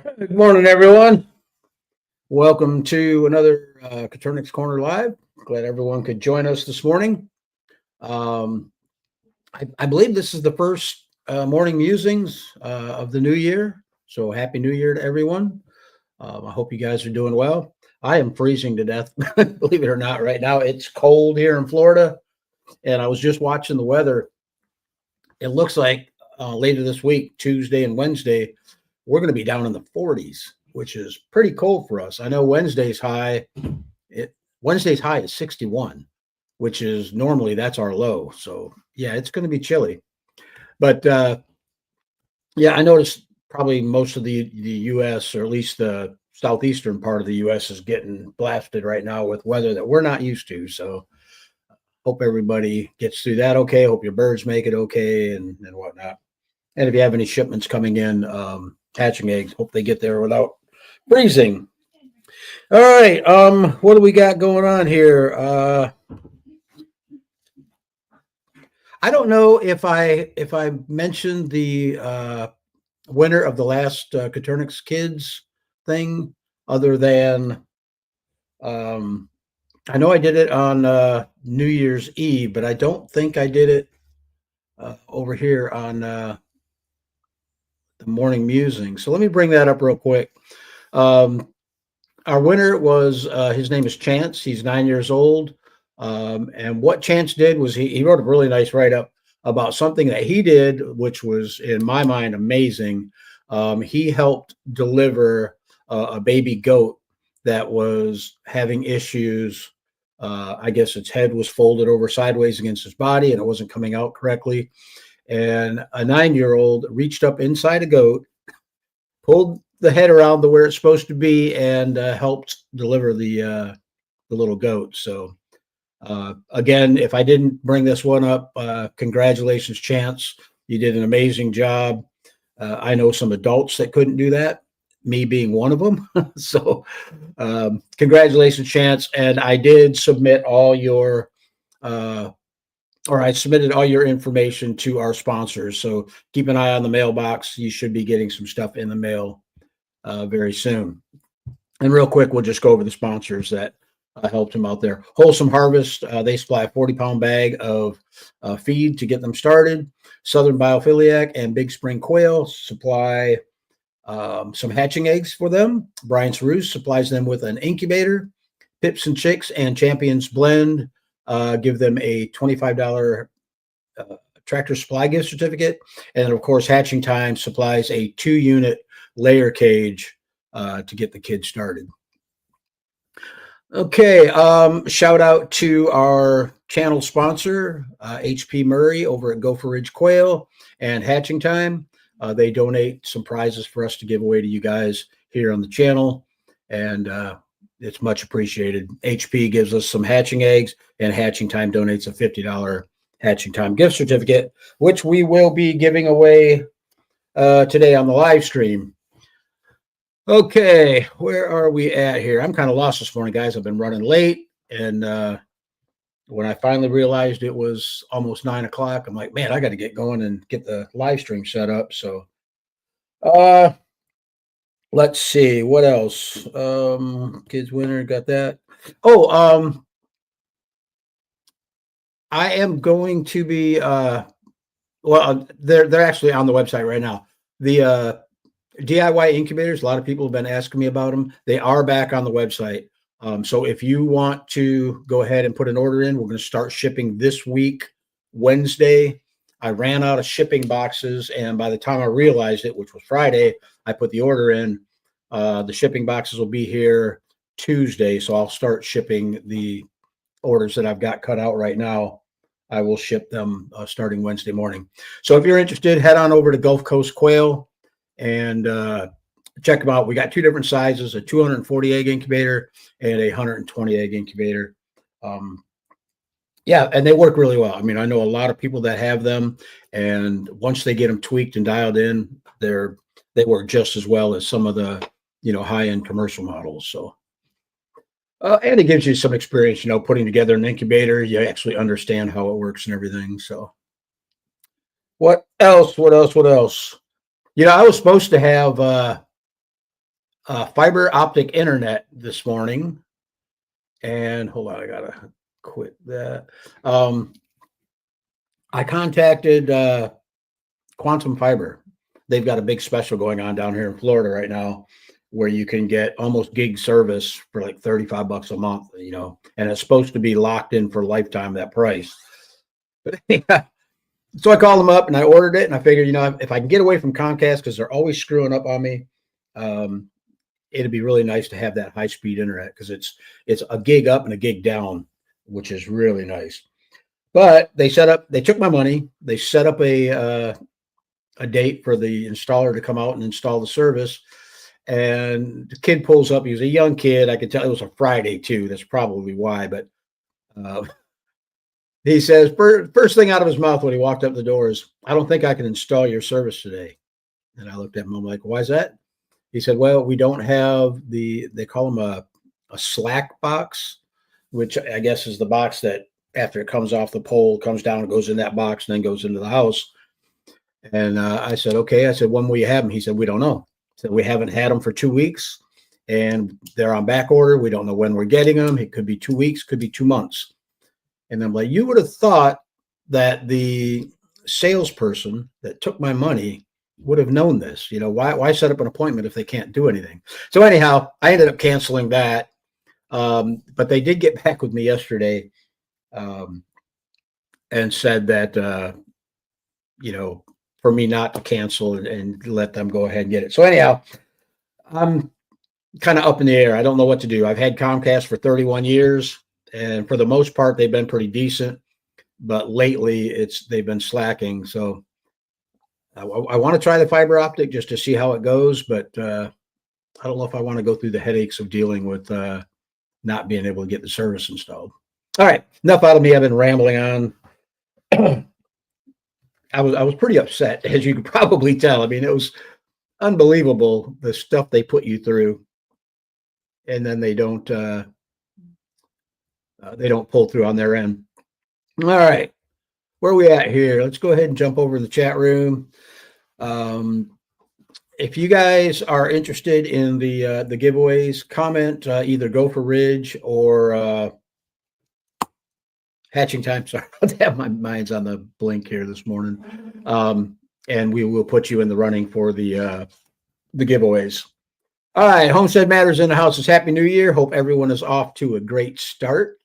Good morning, everyone. Welcome to another Coturnix Corner Live. Glad everyone could join us this morning. Um, I believe this is the first morning musings of the new year. So happy New Year to everyone. I hope you guys are doing well. I am freezing to death, believe it or not. Right now, it's cold here in Florida, and I was just watching the weather. It looks like later this week, Tuesday and Wednesday, we're going to be down in the 40s, which is pretty cold for us. I know Wednesday's high is 61, which is normally that's our low. So yeah, it's going to be chilly. But yeah, I noticed probably most of the U.S. or at least the southeastern part of the U.S. is getting blasted right now with weather that we're not used to. So hope everybody gets through that okay. Hope your birds make it okay and whatnot. And if you have any shipments coming in, hatching eggs, hope they get there without freezing. All right, what do we got going on here? I don't know if I mentioned the winner of the last Coturnix Kids thing, other than I know I did it on New Year's Eve, but I don't think I did it over here on the morning musing. So let me bring that up real quick. Our winner was his name is Chance. He's 9 years old. And what Chance did was he wrote a really nice write up about something that he did, which was in my mind amazing. He helped deliver a baby goat that was having issues. I guess its head was folded over sideways against its body and it wasn't coming out correctly. And a 9 year old reached up inside a goat, pulled the head around to where it's supposed to be, and helped deliver the little goat. So again, if I didn't bring this one up, congratulations, Chance. You did an amazing job. I know some adults that couldn't do that, me being one of them. So congratulations, Chance. And I did submit I submitted all your information to our sponsors. So keep an eye on the mailbox. You should be getting some stuff in the mail very soon. And real quick, we'll just go over the sponsors that helped him out there. Wholesome Harvest, they supply a 40-pound bag of feed to get them started. Southern Biophiliac and Big Spring Quail supply some hatching eggs for them. Brian's Roost supplies them with an incubator. Pips and Chicks and Champions Blend give them a $25 Tractor Supply gift certificate. And of course, Hatching Time supplies a 2-unit layer cage to get the kids started. Okay, shout out to our channel sponsor, HP Murray over at Gopher Ridge Quail and Hatching Time. They donate some prizes for us to give away to you guys here on the channel, and it's much appreciated. HP gives us some hatching eggs, and Hatching Time donates a $50 Hatching Time gift certificate, which we will be giving away today on the live stream. Okay, where are we at here? I'm kind of lost this morning, guys. I've been running late, and when I finally realized it was almost 9 o'clock, I'm like, man, I got to get going and get the live stream set up. So let's see what else. Kids winner, got that. Oh, I am going to be they're actually on the website right now. The DIY incubators, a lot of people have been asking me about them. They are back on the website. So if you want to go ahead and put an order in, we're going to start shipping this week, Wednesday. I ran out of shipping boxes, and by the time I realized it, which was Friday, I put the order in. The shipping boxes will be here Tuesday, so I'll start shipping the orders that I've got cut out right now. I will ship them starting Wednesday morning. So if you're interested, head on over to Gulf Coast Quail and check them out. We got 2 different sizes, a 240 egg incubator and a 120 egg incubator. Yeah, and they work really well. I mean, I know a lot of people that have them, and once they get them tweaked and dialed in, they work just as well as some of the high-end commercial models. So and it gives you some experience, putting together an incubator. You actually understand how it works and everything. So what else? I was supposed to have fiber optic internet this morning. And hold on, I gotta quit that. I contacted Quantum Fiber. They've got a big special going on down here in Florida right now where you can get almost gig service for like $35 a month, and it's supposed to be locked in for lifetime, that price. But yeah, so I called them up and I ordered it, and I figured, if I can get away from Comcast because they're always screwing up on me, it'd be really nice to have that high speed internet because it's a gig up and a gig down, which is really nice. But they took my money, they set up a date for the installer to come out and install the service. And the kid pulls up. He was a young kid. I could tell it was a Friday too. That's probably why. But he says, first thing out of his mouth when he walked up the door is, "I don't think I can install your service today." And I looked at him. I'm like, "Why is that?" He said, "Well, we don't have they call them a slack box, which I guess is the box that after it comes off the pole, comes down and goes in that box and then goes into the house." And I said, "Okay." I said, "When will you have them?" He said, "We don't know." So we haven't had them for 2 weeks and they're on back order. We don't know when we're getting them. It could be 2 weeks, could be 2 months. And I'm like, you would have thought that the salesperson that took my money would have known this. Why set up an appointment if they can't do anything? So anyhow, I ended up canceling that. But they did get back with me yesterday and said that, for me not to cancel and let them go ahead and get it. So anyhow, I'm kind of up in the air. I don't know what to do. I've had Comcast for 31 years, and for the most part, they've been pretty decent. But lately, they've been slacking. So I want to try the fiber optic just to see how it goes. But I don't know if I want to go through the headaches of dealing with not being able to get the service installed. All right, enough out of me. I've been rambling on. I was pretty upset, as you could probably tell. I mean, it was unbelievable the stuff they put you through, and then they don't pull through on their end. All right, where are we at here? Let's go ahead and jump over to the chat room. If you guys are interested in the giveaways, comment either Go for Ridge or Hatching Time. Sorry, my mind's on the blink here this morning. And we will put you in the running for the giveaways. All right, Homestead Matters in the house. It's Happy New Year. Hope everyone is off to a great start.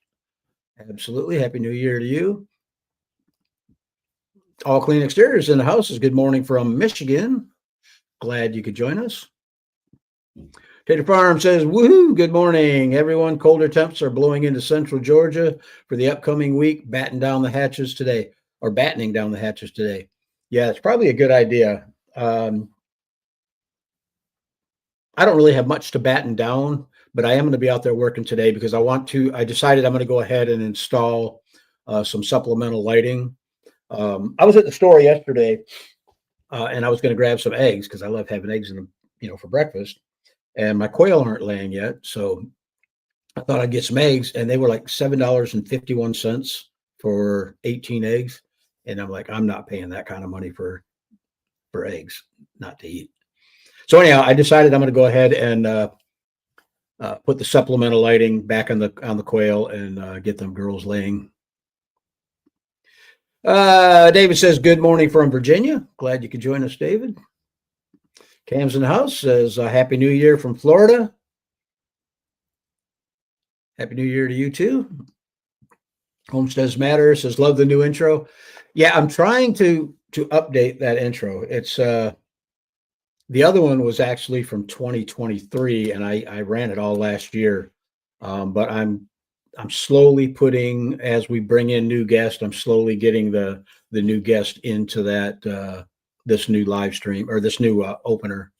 Absolutely. Happy New Year to you. All Clean Exteriors in the house. Is good morning from Michigan. Glad you could join us. Tater Farm says, woohoo, good morning, everyone. Colder temps are blowing into central Georgia for the upcoming week, battening down the hatches today. Yeah, it's probably a good idea. I don't really have much to batten down, but I am going to be out there working today because I decided I'm going to go ahead and install some supplemental lighting. I was at the store yesterday and I was going to grab some eggs because I love having eggs in them, for breakfast. And my quail aren't laying yet, so I thought I'd get some eggs, and they were like $7.51 for 18 eggs. And I'm like, I'm not paying that kind of money for eggs, not to eat. So anyhow, I decided I'm going to go ahead and put the supplemental lighting back on the quail and get them girls laying. David says, good morning from Virginia. Glad you could join us, David. Cam's in the house says, Happy New Year from Florida. Happy New Year to you too. Homesteads Matter says, love the new intro. Yeah, I'm trying to update that intro. It's the other one was actually from 2023, and I ran it all last year. But I'm slowly putting, as we bring in new guests, I'm slowly getting the new guest into that this new live stream or this new opener.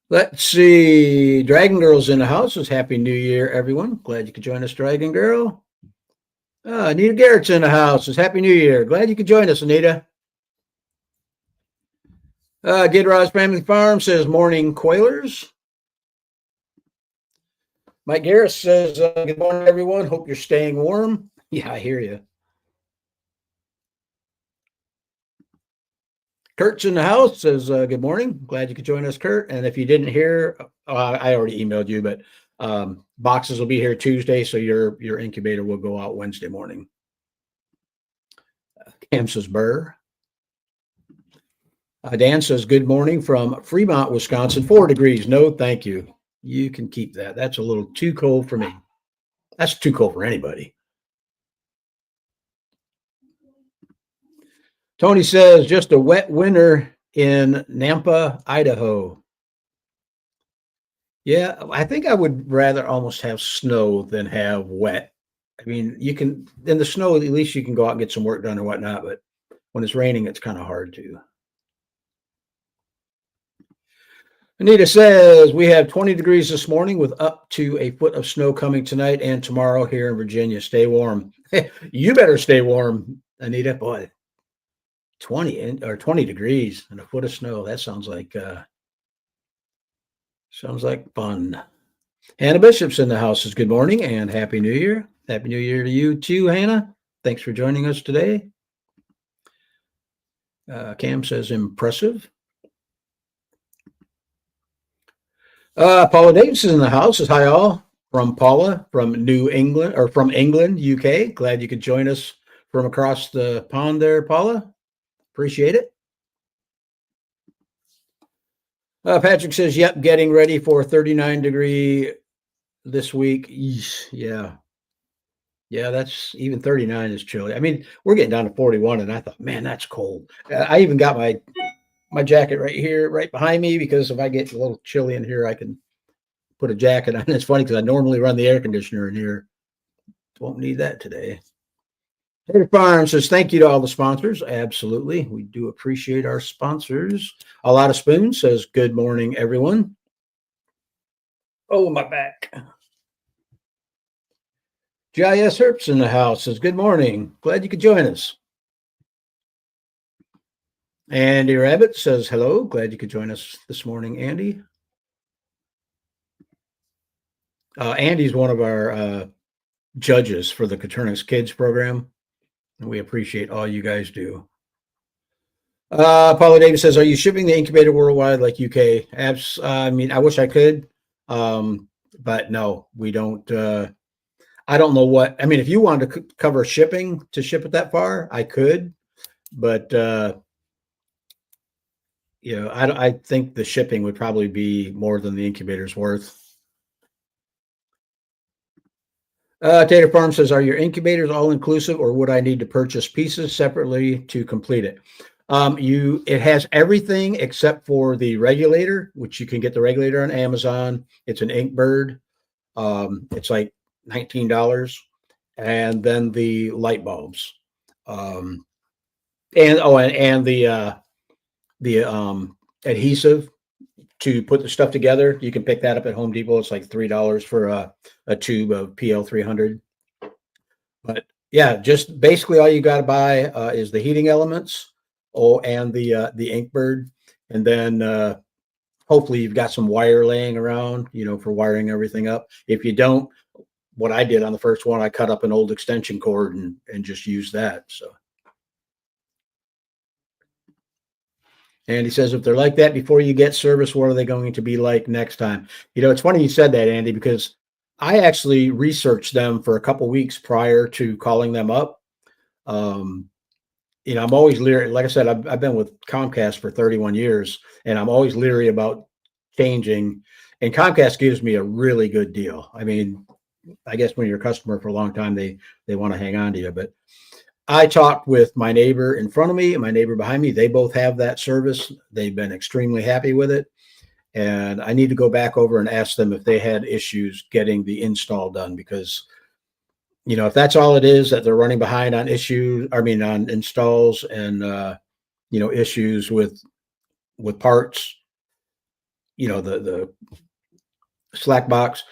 Let's see. Dragon Girl's in the house. It's Happy New Year, everyone. Glad you could join us, Dragon Girl. Anita Garrett's in the house. It's Happy New Year. Glad you could join us, Anita. Gidrod's Family Farm says, morning, Quailers. Mike Garris says, good morning, everyone. Hope you're staying warm. Yeah, I hear you. Kurt's in the house, says good morning. Glad you could join us, Kurt. And if you didn't hear, I already emailed you, but boxes will be here Tuesday, so your incubator will go out Wednesday morning. Cam says Burr. Dan says good morning from Fremont, Wisconsin. 4 degrees. No, thank you. You can keep that. That's a little too cold for me. That's too cold for anybody. Tony says just a wet winter in Nampa, Idaho. Yeah, I think I would rather almost have snow than have wet. I mean, you can in the snow, at least you can go out and get some work done or whatnot, but when it's raining, it's kind of hard to. Anita says we have 20 degrees this morning with up to a foot of snow coming tonight and tomorrow here in Virginia. Stay warm. You better stay warm, Anita. Boy, 20 degrees and a foot of snow. That sounds like fun. Hannah Bishop's in the house. Says good morning and happy New Year. Happy New Year to you too, Hannah. Thanks for joining us today. Cam says impressive. Paula Davis is in the house. Says hi all from Paula from England, UK. Glad you could join us from across the pond there, Paula. Appreciate it. Patrick says, yep, getting ready for 39-degree this week. Yeah. Yeah, that's even 39 is chilly. I mean, we're getting down to 41, and I thought, man, that's cold. I even got my jacket right here, right behind me, because if I get a little chilly in here, I can put a jacket on. It's funny because I normally run the air conditioner in here. Won't need that today. Tater Farm says, thank you to all the sponsors. Absolutely. We do appreciate our sponsors. A Lot of Spoon says, good morning, everyone. Oh, my back. GIS Herps in the house says, good morning. Glad you could join us. Andy Rabbit says, hello. Glad you could join us this morning, Andy. Andy's one of our judges for the Coturnix Kids program, and we appreciate all you guys do. Paula Davis says, are you shipping the incubator worldwide like UK? I mean, I wish I could, but no, we don't. I don't know what, I mean, if you wanted to cover shipping to ship it that far, I could, but, I think the shipping would probably be more than the incubator's worth. Tater Farm says, are your incubators all inclusive or would I need to purchase pieces separately to complete it? It has everything except for the regulator, which you can get the regulator on Amazon. It's an Inkbird. It's like $19, and then the light bulbs, and the adhesive to put the stuff together. You can pick that up at Home Depot. It's like $3 for a tube of PL 300. But yeah, just basically all you got to buy is the heating elements, and the Inkbird, and then hopefully you've got some wire laying around, for wiring everything up. If you don't, what I did on the first one, I cut up an old extension cord and just used that. So, and he says, if they're like that before you get service, what are they going to be like next time? It's funny you said that, Andy, because I actually researched them for a couple weeks prior to calling them up. I'm always leery. Like I said, I've been with Comcast for 31 years, and I'm always leery about changing. And Comcast gives me a really good deal. I mean, I guess when you're a customer for a long time, they want to hang on to you. But I talked with my neighbor in front of me and my neighbor behind me. They both have that service. They've been extremely happy with it. And I need to go back over and ask them if they had issues getting the install done, because, if that's all it is, that they're running behind on on installs and, issues with parts, the Slack box,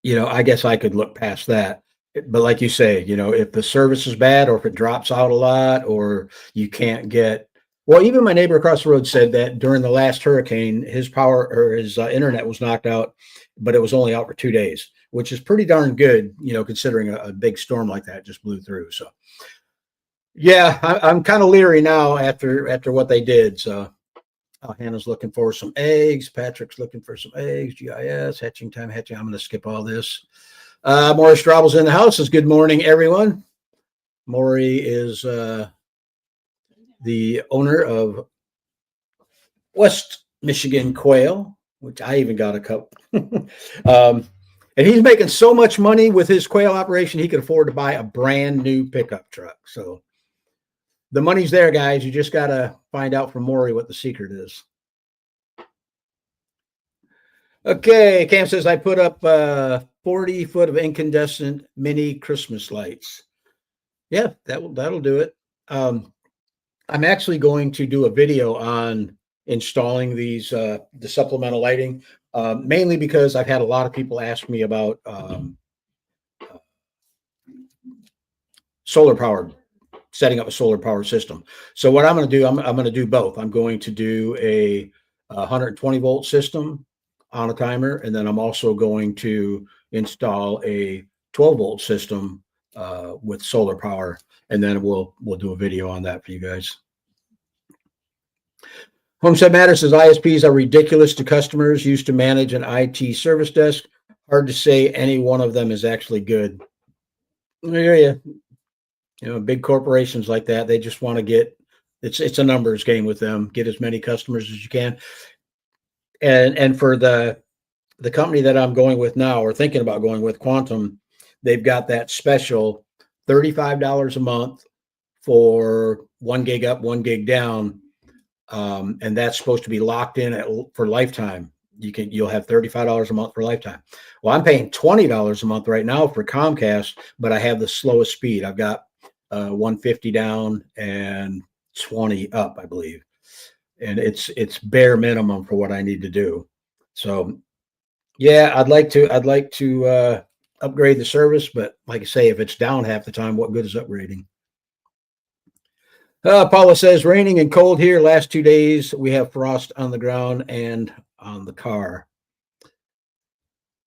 I guess I could look past that. But like you say, if the service is bad or if it drops out a lot or you can't get, well, even my neighbor across the road said that during the last hurricane, his power or his internet was knocked out, but it was only out for 2 days, which is pretty darn good, considering a big storm like that just blew through. So Yeah, I'm kind of leery now after what they did. So Hannah's looking for some eggs. Patrick's looking for some eggs. GIS hatching time. Hatching. I'm going to skip all this. Maury Straubel's in the house. Says good morning, everyone. Maury is the owner of West Michigan Quail, which I even got a cup. And he's making so much money with his quail operation, he could afford to buy a brand new pickup truck. So the money's there, guys. You just got to find out from Maury what the secret is. Okay, Cam says I put up 40 foot of incandescent mini Christmas lights. Yeah, that'll do it. I'm actually going to do a video on installing these the supplemental lighting, mainly because I've had a lot of people ask me about solar powered setting up a solar power system. So what I'm going to do, I'm going to do both. I'm going to do a 120 volt system on a timer, and then I'm also going to install a 12 volt system with solar power, and then we'll do a video on that for you guys. Homestead Matter says ISPs are ridiculous to customers used to manage an IT service desk. Hard to say any one of them is actually good. I hear you. You know, big corporations like that, they just want to get it's a numbers game with them. Get as many customers as you can. And for the company that I'm going with now, or thinking about going with, Quantum, they've got that special $35 a month for 1 gig up, 1 gig down. And that's supposed to be locked in for lifetime. You'll have $35 a month for lifetime. Well, I'm paying $20 a month right now for Comcast, but I have the slowest speed. I've got 150 down and 20 up, I believe. And it's bare minimum for what I need to do. So yeah, I'd like to upgrade the service, but like I say, if it's down half the time, what good is upgrading? Paula says raining and cold here. Last 2 days we have frost on the ground and on the car.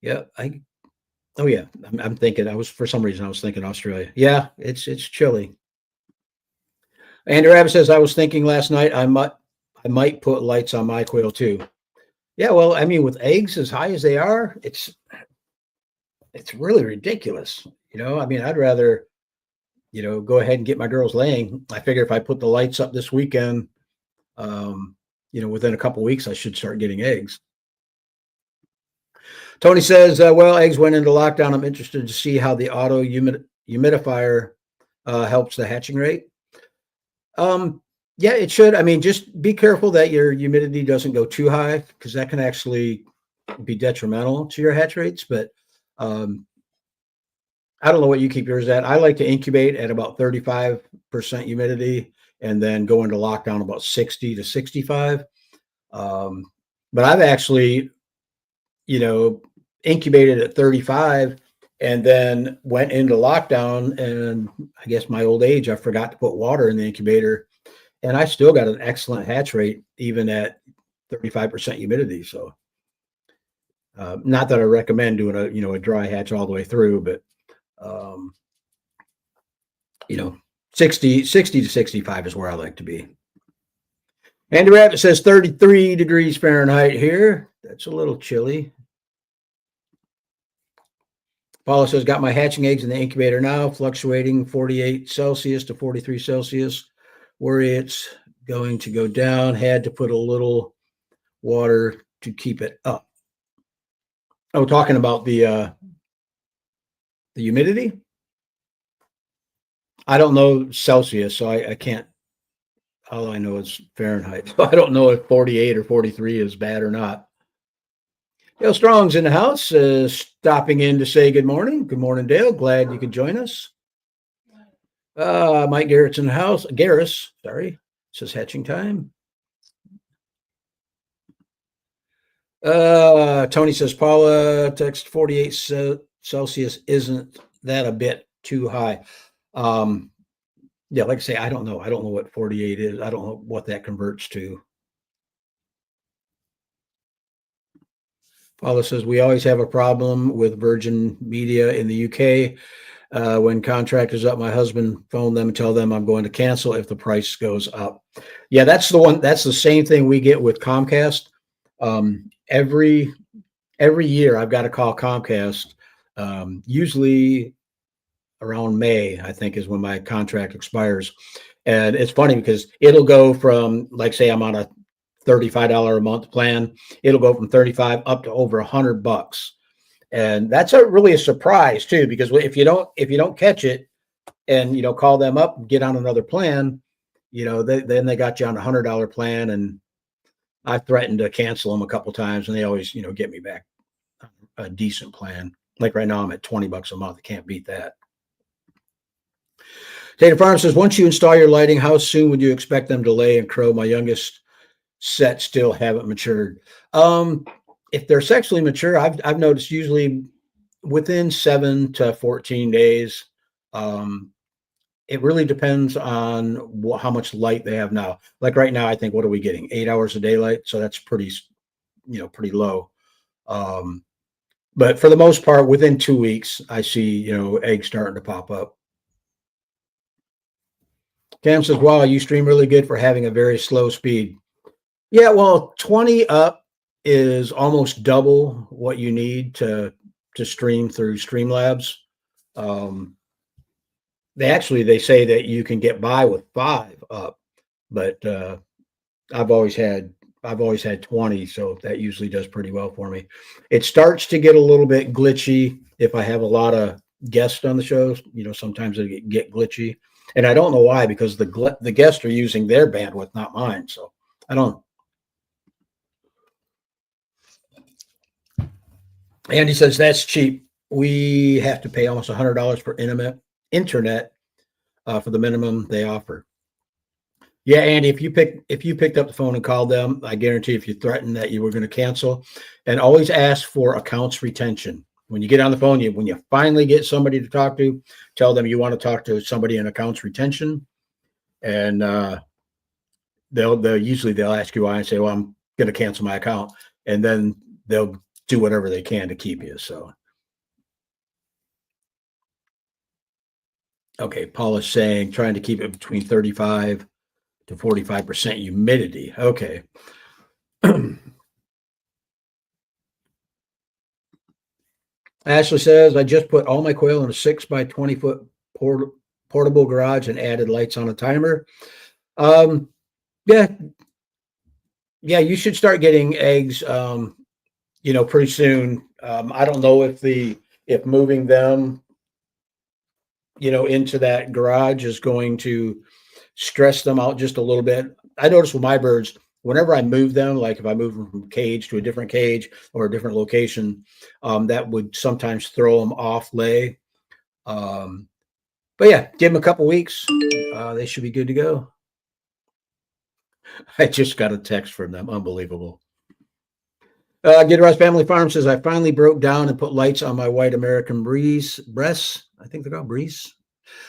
Yeah, oh yeah, I'm thinking. For some reason I was thinking Australia. Yeah, it's chilly. Andrew Abbott says I was thinking last night I might put lights on my quail too. Yeah, well, I mean, with eggs as high as they are, it's really ridiculous. You know, I mean, I'd rather go ahead and get my girls laying. I figure if I put the lights up this weekend, within a couple of weeks, I should start getting eggs. Tony says, well, eggs went into lockdown. I'm interested to see how the auto humidifier helps the hatching rate. Yeah, it should. I mean, just be careful that your humidity doesn't go too high, because that can actually be detrimental to your hatch rates. But I don't know what you keep yours at. I like to incubate at about 35% humidity and then go into lockdown about 60 to 65. But I've actually, incubated at 35 and then went into lockdown. And I guess my old age, I forgot to put water in the incubator, and I still got an excellent hatch rate even at 35% humidity. So not that I recommend doing a dry hatch all the way through, but 60 to 65 is where I like to be. Andy Rabbit says 33 degrees Fahrenheit here. That's a little chilly. Paula says, got my hatching eggs in the incubator now, fluctuating 48 Celsius to 43 Celsius. Worry it's going to go down. Had to put a little water to keep it up. Oh, talking about the humidity? I don't know Celsius, so I can't. All I know is Fahrenheit. So I don't know if 48 or 43 is bad or not. Dale Strong's in the house, stopping in to say good morning. Good morning, Dale. Glad you could join us. Mike Garrett's in the house. Garris, sorry. Says hatching time. Tony says, Paula, text 48 Celsius. Isn't that a bit too high? Yeah, like I say, I don't know. I don't know what 48 is. I don't know what that converts to. Paula says, we always have a problem with Virgin Media in the UK. When contract is up, my husband phoned them and tell them I'm going to cancel if the price goes up. Yeah, that's the one. That's the same thing we get with Comcast. Every year I've got to call Comcast. Usually around May, I think, is when my contract expires. And it's funny because it'll go from, like, say I'm on a $35 a month plan. It'll go from 35 up to over $100. And that's really a surprise too, because if you don't catch it and, call them up and get on another plan, then they got you on $100 plan. And I threatened to cancel them a couple times and they always, get me back a decent plan. Like right now I'm at $20 a month. I can't beat that. Tater Farm says, once you install your lighting, how soon would you expect them to lay and crow? My youngest set still haven't matured. If they're sexually mature, I've noticed usually within 7 to 14 days. It really depends on how much light they have now. Like right now, I think, what are we getting? 8 hours of daylight. So that's pretty low. But for the most part, within 2 weeks, I see, eggs starting to pop up. Cam says, wow, you stream really good for having a very slow speed. Yeah, well, 20 up is almost double what you need to stream through Streamlabs. They say that you can get by with 5 up, but I've always had 20, so that usually does pretty well for me. It starts to get a little bit glitchy if I have a lot of guests on the shows. Sometimes it get glitchy, and I don't know why, because the guests are using their bandwidth, not mine. So I don't. Andy says that's cheap. We have to pay almost $100 for internet for the minimum they offer. Yeah, Andy, if you picked up the phone and called them, I guarantee if you threatened that you were going to cancel, and always ask for accounts retention. When you get on the phone, when you finally get somebody to talk to, tell them you want to talk to somebody in accounts retention, and they'll ask you why and say, well, I'm going to cancel my account, and then they'll do whatever they can to keep you. So, okay, Paul is saying trying to keep it between 35 to 45% humidity. Okay. Ashley says, I just put all my quail in a 6 by 20 foot portable garage and added lights on a timer. Yeah, you should start getting eggs, pretty soon. I don't know if moving them, into that garage is going to stress them out just a little bit. I notice with my birds, whenever I move them, like if I move them from cage to a different cage or a different location, that would sometimes throw them off lay. But yeah, give them a couple weeks. They should be good to go. I just got a text from them. Unbelievable. Get Rest Family Farm says, I finally broke down and put lights on my white American breasts. I think they're called breeze.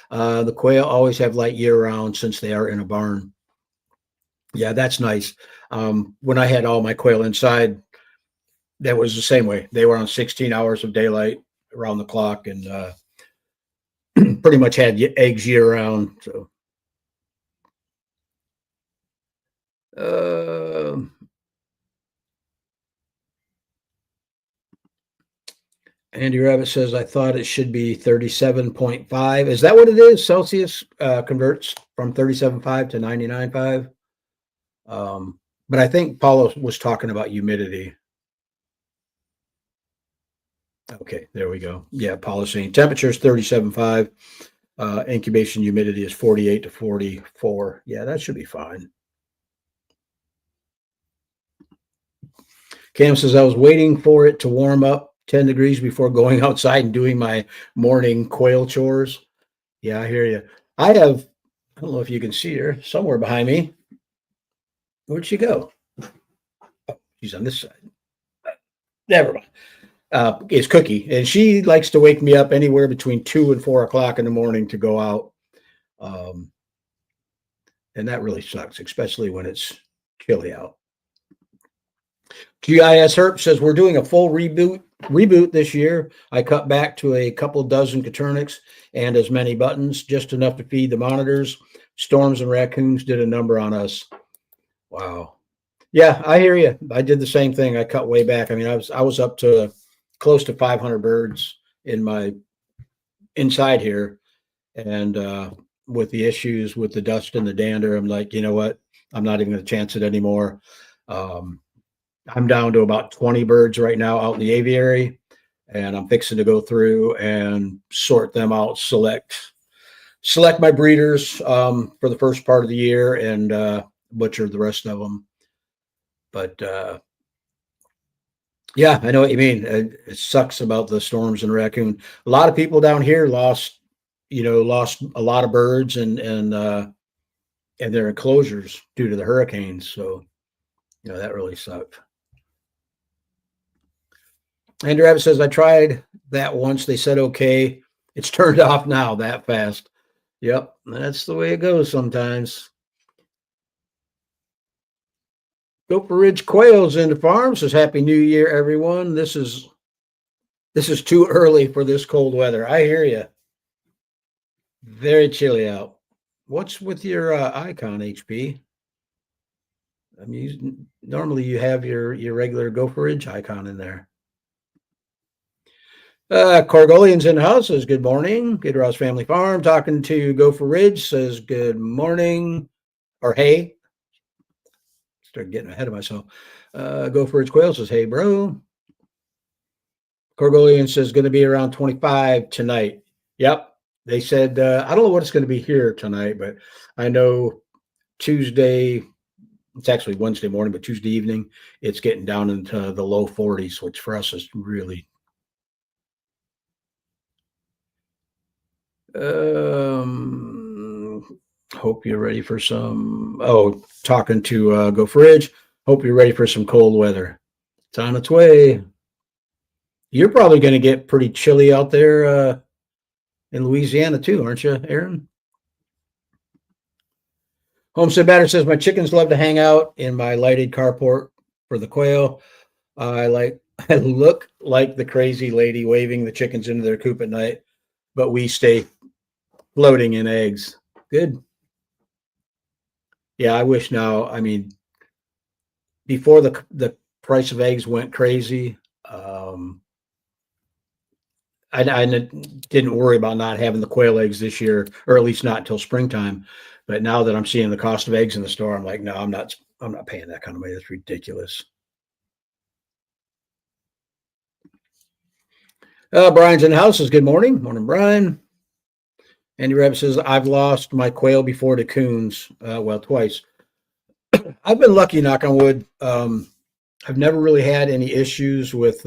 The quail always have light year round since they are in a barn. Yeah, that's nice. When I had all my quail inside, that was the same way. They were on 16 hours of daylight around the clock and pretty much had eggs year round. So, Andy Rabbit says, I thought it should be 37.5. Is that what it is? Celsius converts from 37.5 to 99.5. But I think Paula was talking about humidity. Okay, there we go. Yeah, Paula's saying temperature is 37.5. Incubation humidity is 48 to 44. Yeah, that should be fine. Cam says, I was waiting for it to warm up 10 degrees before going outside and doing my morning quail chores. Yeah, I hear you. I don't know if you can see her somewhere behind me. Where'd she go? Oh, she's on this side. Never mind. It's Cookie, and she likes to wake me up anywhere between 2 and 4 o'clock in the morning to go out. And that really sucks, especially when it's chilly out. GIS Herp says, we're doing a full reboot reboot this year. I cut back to a couple dozen Coturnix and as many buttons, just enough to feed the monitors. Storms and raccoons did a number on us. Wow. Yeah, I hear you. I did the same thing. I cut way back. I mean, I was up to close to 500 birds in my inside here, and with the issues with the dust and the dander, I'm like, you know what? I'm not even going to chance it anymore. Um, I'm down to about 20 birds right now out in the aviary, and I'm fixing to go through and sort them out, select my breeders for the first part of the year, and butcher the rest of them. But yeah, I know what you mean. It sucks about the storms and raccoon. A lot of people down here lost a lot of birds and their enclosures due to the hurricanes. So that really sucked. Andrew Abbott says I tried that once. They said okay. It's turned off now that fast. Yep, that's the way it goes sometimes. Gopher Ridge Quail's in the farm. Says Happy New Year, everyone. This is too early for this cold weather. I hear you. Very chilly out. What's with your icon, HP? I mean, normally you have your regular Gopher Ridge icon in there. Corgolian's in the house says good morning. Good Ross Family Farm. Talking to Gopher Ridge says good morning or hey. Start getting ahead of myself. Gopher Ridge Quail says hey, bro. Corgolian says going to be around 25 tonight. Yep. They said, I don't know what it's going to be here tonight, but I know Tuesday, it's actually Wednesday morning, but Tuesday evening, it's getting down into the low 40s, which for us is really. Hope you're ready for some. Oh, talking to Gopher Ridge. Hope you're ready for some cold weather. It's on its way. You're probably going to get pretty chilly out there in Louisiana too, aren't you, Aaron? Homestead Batter says my chickens love to hang out in my lighted carport for the quail. I look like the crazy lady waving the chickens into their coop at night, but we stay floating in eggs. Good. Yeah, I wish now. I mean, before the price of eggs went crazy, I didn't worry about not having the quail eggs this year, or at least not until springtime. But now that I'm seeing the cost of eggs in the store, I'm like, no, I'm not paying that kind of money. That's ridiculous. Brian's in the house. Says good morning. Morning, Brian. Andy Rabbit says, I've lost my quail before to coons. Well, twice. I've been lucky, knock on wood. I've never really had any issues with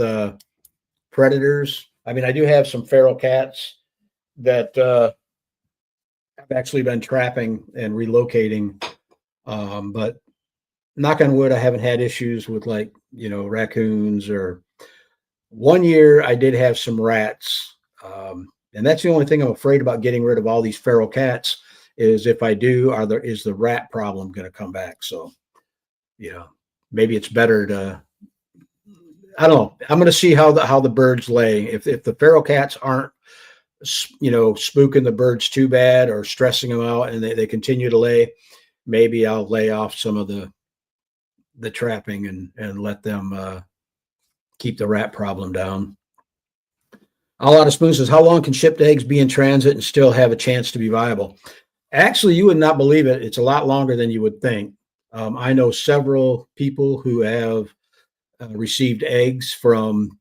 predators. I mean, I do have some feral cats that I've actually been trapping and relocating. But knock on wood, I haven't had issues with raccoons or one year I did have some rats. And that's the only thing I'm afraid about getting rid of all these feral cats is if I do, is the rat problem going to come back? So, maybe it's better to, I don't know. I'm going to see how the birds lay. If the feral cats aren't, spooking the birds too bad or stressing them out and they continue to lay, maybe I'll lay off some of the trapping and let them keep the rat problem down. All Out of Spoon says, how long can shipped eggs be in transit and still have a chance to be viable? Actually, you would not believe it. It's a lot longer than you would think. I know several people who have received eggs from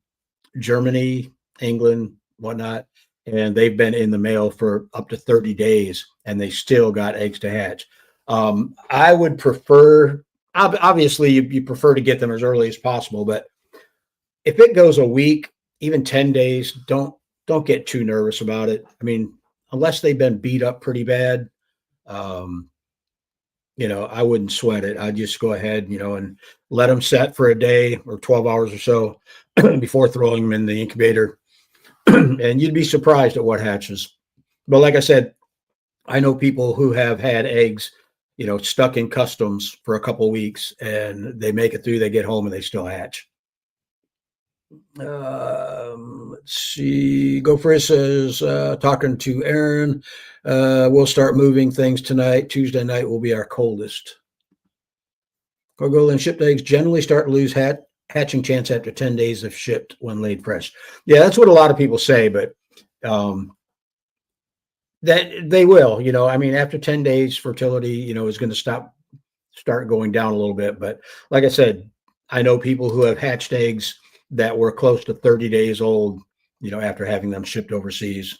Germany, England, whatnot, and they've been in the mail for up to 30 days, and they still got eggs to hatch. I would prefer, obviously, you prefer to get them as early as possible, but if it goes a week, even 10 days, don't get too nervous about it. I mean, unless they've been beat up pretty bad, I wouldn't sweat it. I'd just go ahead, and let them set for a day or 12 hours or so before throwing them in the incubator. And you'd be surprised at what hatches. But like I said, I know people who have had eggs, stuck in customs for a couple of weeks, and they make it through, they get home and they still hatch. Let's see. Gopher says, talking to Aaron, we'll start moving things tonight. Tuesday night will be our coldest. Gargoyle shipped eggs generally start to lose hatching chance after 10 days if shipped when laid fresh. Yeah, that's what a lot of people say, but um, that they will, I mean, after 10 days, fertility, is going to start going down a little bit. But like I said, I know people who have hatched eggs that were close to 30 days old, after having them shipped overseas.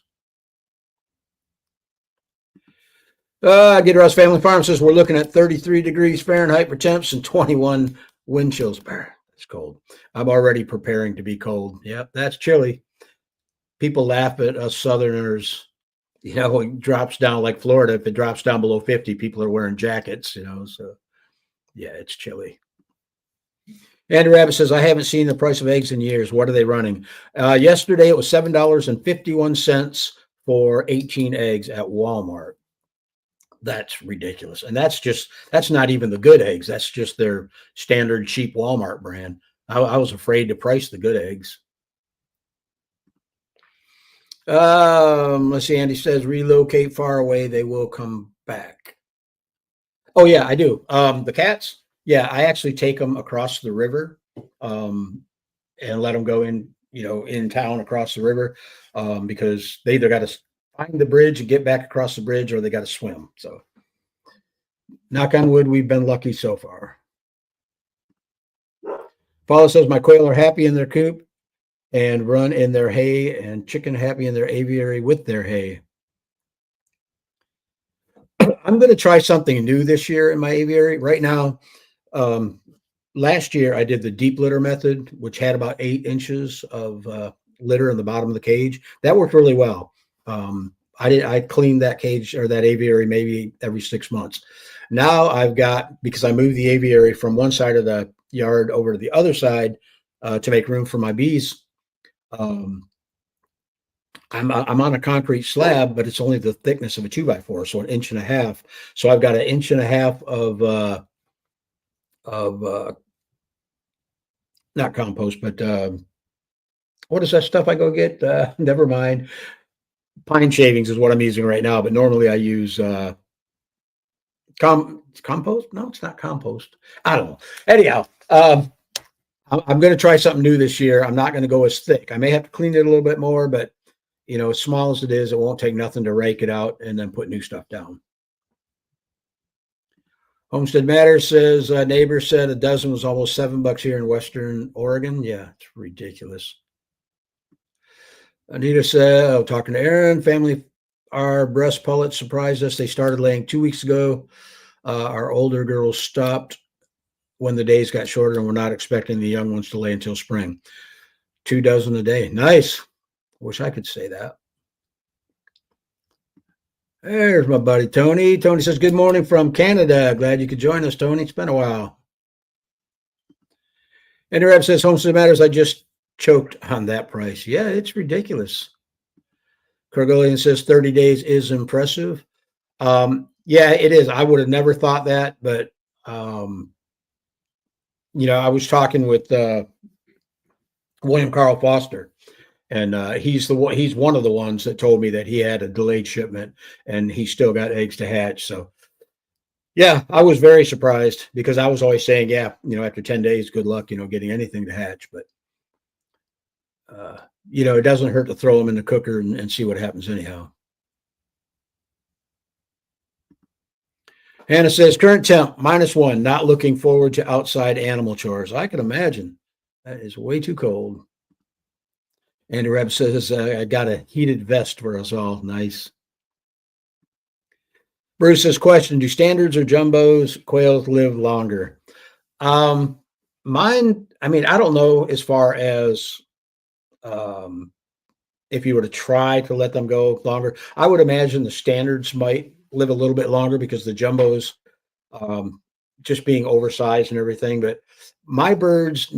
Get Us Family Farm says we're looking at 33 degrees Fahrenheit for temps and 21 wind chills. It's cold. I'm already preparing to be cold. Yep, that's chilly. People laugh at us Southerners. It drops down like Florida. If it drops down below 50, people are wearing jackets, so yeah, it's chilly. Andrew Rabbit says, I haven't seen the price of eggs in years. What are they running? Yesterday, it was $7.51 for 18 eggs at Walmart. That's ridiculous. And that's not even the good eggs. That's just their standard cheap Walmart brand. I was afraid to price the good eggs. Let's see. Andy says, relocate far away. They will come back. Oh, yeah, I do. The cats. Yeah, I actually take them across the river and let them go in town across the river because they either got to find the bridge and get back across the bridge or they got to swim. So, knock on wood, we've been lucky so far. Paula says, my quail are happy in their coop and run in their hay, and chicken happy in their aviary with their hay. I'm going to try something new this year in my aviary. Right now, last year I did the deep litter method, which had about 8 inches of litter in the bottom of the cage. That worked really well. I cleaned that cage or that aviary maybe every 6 months. Now because I moved the aviary from one side of the yard over to the other side to make room for my bees. I'm on a concrete slab, but it's only the thickness of a 2x4, so 1.5 inches. So I've got 1.5 inches of not compost, but what is that stuff I go get? Never mind. Pine shavings is what I'm using right now, but normally I use compost. No, it's not compost. I don't know. Anyhow, I'm going to try something new this year. I'm not going to go as thick. I may have to clean it a little bit more, but as small as it is, it won't take nothing to rake it out and then put new stuff down. Homestead Matters says neighbor said a dozen was almost $7 here in Western Oregon. Yeah, it's ridiculous. Anita said, talking to Aaron, family, our breast pullets surprised us. They started laying 2 weeks ago. Our older girls stopped when the days got shorter, and we're not expecting the young ones to lay until spring. 2 dozen a day. Nice. Wish I could say that. There's my buddy Tony. Tony says, good morning from Canada. Glad you could join us, Tony. It's been a while. And the rep says, Homestead Matters, I just choked on that price. Yeah, it's ridiculous. Kergolian says 30 days is impressive. Yeah, it is. I would have never thought that, but I was talking with William Carl Foster, and he's one of the ones that told me that he had a delayed shipment and he still got eggs to hatch. So yeah, I was very surprised because I was always saying, yeah, after 10 days, good luck, getting anything to hatch. But it doesn't hurt to throw them in the cooker and see what happens anyhow. Hannah says, current temp, -1, not looking forward to outside animal chores. I can imagine. That is way too cold. Andy Reb says, I got a heated vest for us all. Nice. Bruce says, question, do standards or jumbos quails live longer? Mine, I mean, I don't know as far as if you were to try to let them go longer. I would imagine the standards might live a little bit longer because the jumbos just being oversized and everything. But my birds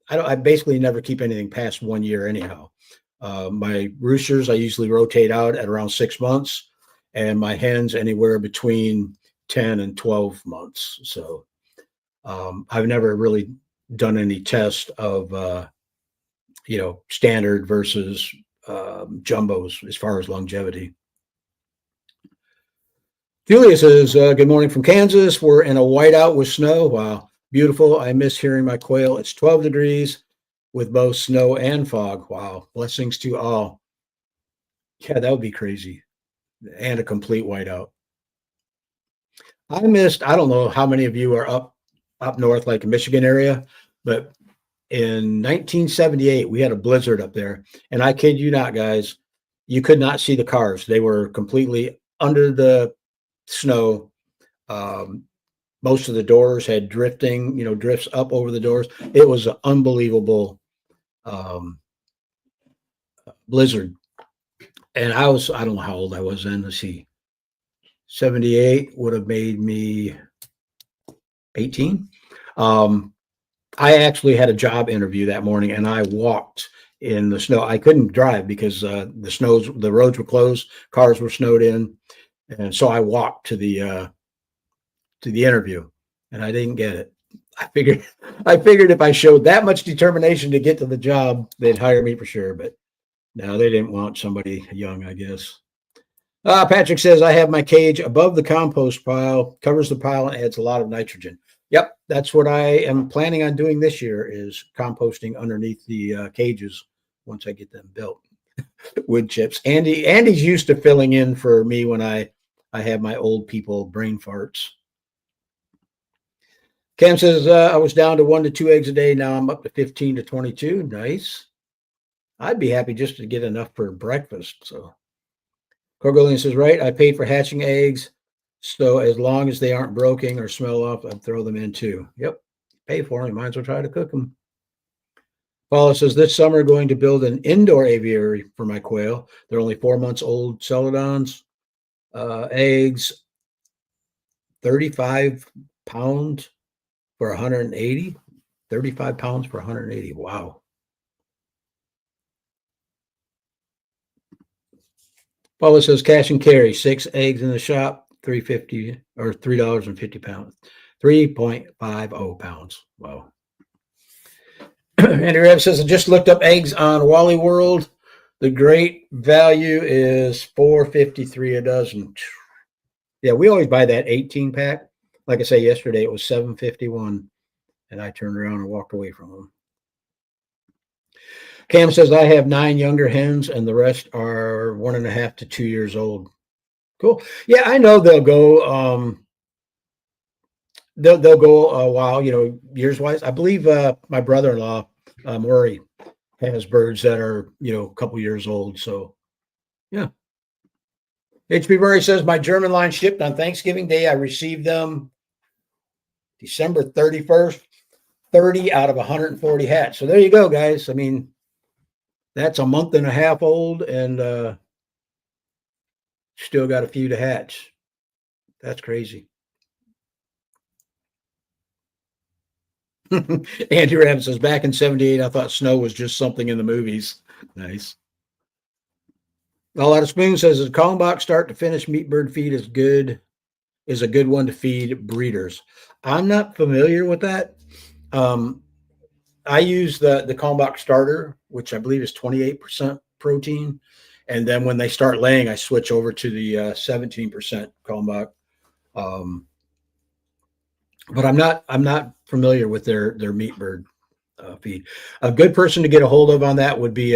I basically never keep anything past 1 year anyhow. My roosters, I usually rotate out at around 6 months, and my hens anywhere between 10 and 12 months. So I've never really done any test of standard versus jumbos as far as longevity. Julia says, good morning from Kansas. We're in a whiteout with snow. Wow, beautiful. I miss hearing my quail. It's 12 degrees with both snow and fog. Wow, blessings to all. Yeah, that would be crazy. And a complete whiteout. I don't know how many of you are up north, like the Michigan area, but in 1978, we had a blizzard up there. And I kid you not, guys, you could not see the cars. They were completely under the snow. Um, most of the doors had drifts up over the doors. It was an unbelievable um, blizzard. And I don't know how old I was then. Let's see, 78 would have made me 18. Um, I actually had a job interview that morning and I walked in the snow. I couldn't drive because the roads were closed, cars were snowed in. And so I walked to the interview and I didn't get it. I figured if I showed that much determination to get to the job, they'd hire me for sure. But no, they didn't want somebody young, I guess. Patrick says, I have my cage above the compost pile, covers the pile, and adds a lot of nitrogen. Yep, that's what I am planning on doing this year is composting underneath the cages once I get them built. Wood chips. Andy's used to filling in for me when I have my old people brain farts. Cam says, I was down to 1 to 2 eggs a day. Now I'm up to 15 to 22. Nice. I'd be happy just to get enough for breakfast. So Corgolian says, right, I paid for hatching eggs. So as long as they aren't broken or smell off, I'd throw them in too. Yep. Pay for them. You might as well try to cook them. Paula says, this summer going to build an indoor aviary for my quail. They're only 4 months old celadons. Eggs, 35 pounds for 180. 35 pounds for 180. Wow. Paula says, cash and carry, 6 eggs in the shop, $3.50 or $3.50 pounds. 3.50 pounds. Wow. Andy Reb says, I just looked up eggs on Wally World. The great value is $4.53 a dozen. Yeah, we always buy that 18 pack. Like I say, yesterday it was $7.51, and I turned around and walked away from them. Cam says, I have 9 younger hens, and the rest are 1.5 to 2 years old. Cool. Yeah, I know they'll go. They'll go a while, years wise. I believe my brother-in-law, Maury, has birds that are, a couple years old. So, yeah. HB Murray says, my German line shipped on Thanksgiving Day. I received them December 31st, 30 out of 140 hats. So there you go, guys. I mean, that's a month and a half old and still got a few to hatch. That's crazy. Andy Rabb says, back in 78, I thought snow was just something in the movies. Nice. All Out of Spoon says, the Kalmbach start to finish meat bird feed is a good one to feed breeders. I'm not familiar with that. I use the Kalmbach starter, which I believe is 28% protein. And then when they start laying, I switch over to the 17% Kalmbach. But I'm not familiar with their meat bird feed. A good person to get a hold of on that would be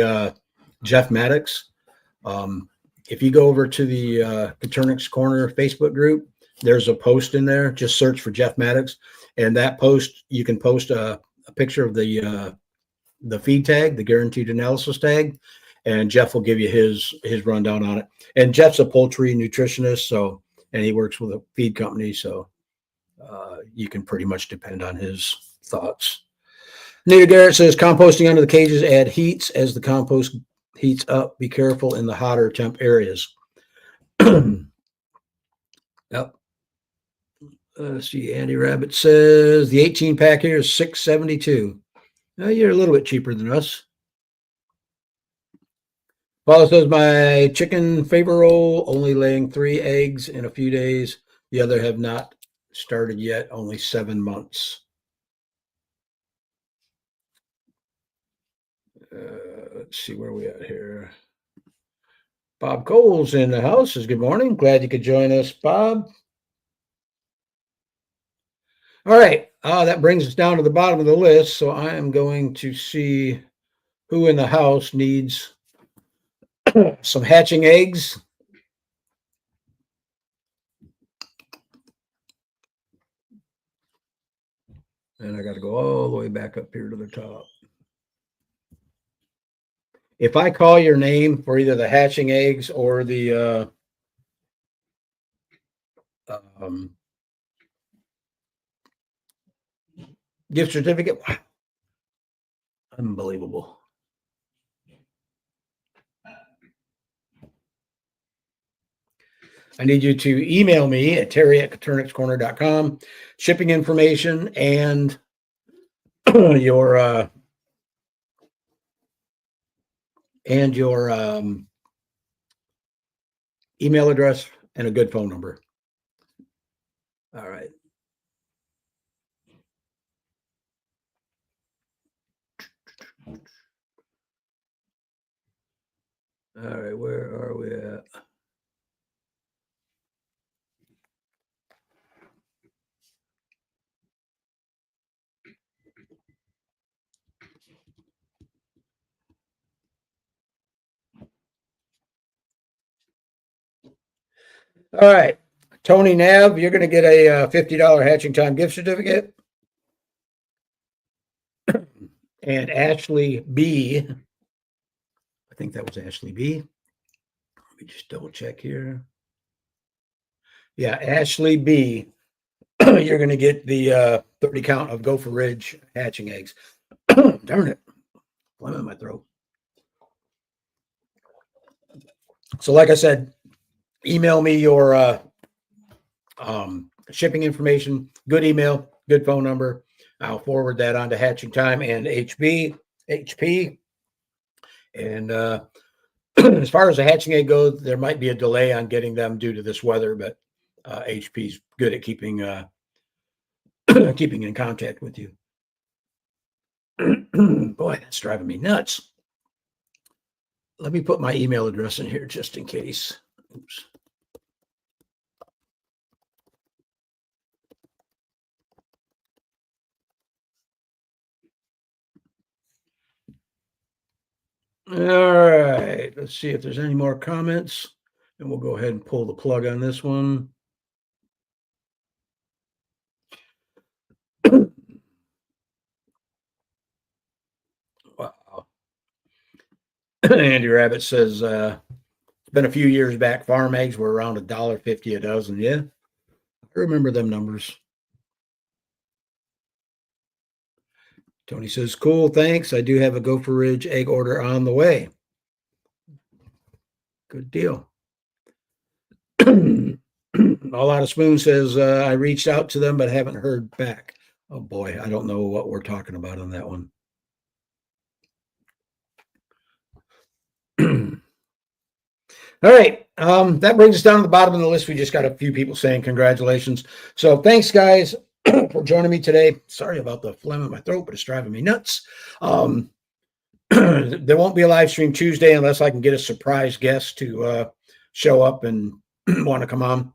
Jeff Maddox. If you go over to the Coturnix Corner Facebook group, there's a post in there. Just search for Jeff Maddox, and that post you can post a picture of the feed tag, the guaranteed analysis tag, and Jeff will give you his rundown on it. And Jeff's a poultry nutritionist, and he works with a feed company, so you can pretty much depend on his thoughts. Nita Garrett says, composting under the cages add heats as the compost heats up. Be careful in the hotter temp areas. Yep. Let's see. Andy Rabbit says the 18 pack here is $6.72. You're a little bit cheaper than us. Paula says my chicken favor roll only laying 3 eggs in a few days. The other have not started yet. Only 7 months. Let's see where we at here. Bob Cole's in the house. Good morning. Glad you could join us, Bob. All right. That brings us down to the bottom of the list. So I am going to see who in the house needs some hatching eggs. And I got to go all the way back up here to the top. If I call your name for either the hatching eggs or the gift certificate, wow, unbelievable. I need you to email me at terry@coturnixcorner.com, shipping information and your email address and a good phone number. All right. All right, where are we at? All right, Tony Nav, you're going to get a $50 Hatching Time gift certificate. And Ashley B, I think that was Ashley B. Let me just double check here. Yeah, Ashley B, you're going to get the 30 count of Gopher Ridge hatching eggs. Darn it, phlegm in my throat. So like I said, email me your shipping information, good email, good phone number. I'll forward that on to Hatching Time and HP. And as far as the hatching egg goes, there might be a delay on getting them due to this weather, but HP's good at keeping keeping in contact with you. Boy, that's driving me nuts. Let me put my email address in here just in case. Oops. All right, let's see if there's any more comments, and we'll go ahead and pull the plug on this one. Wow. Andy Rabbit says, it's been a few years back, farm eggs were around $1.50 a dozen. Yeah, I remember them numbers. Tony says, cool, thanks. I do have a Gopher Ridge egg order on the way. Good deal. All Out of Spoon says, I reached out to them, but haven't heard back. Oh boy, I don't know what we're talking about on that one. All right. That brings us down to the bottom of the list. We just got a few people saying congratulations. So thanks, guys, for joining me today. Sorry about the phlegm in my throat, but it's driving me nuts. There won't be a live stream Tuesday unless I can get a surprise guest to show up and want to come on.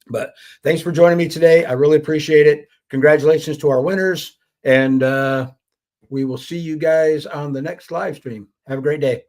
But thanks for joining me today. I really appreciate it. Congratulations to our winners. And we will see you guys on the next live stream. Have a great day.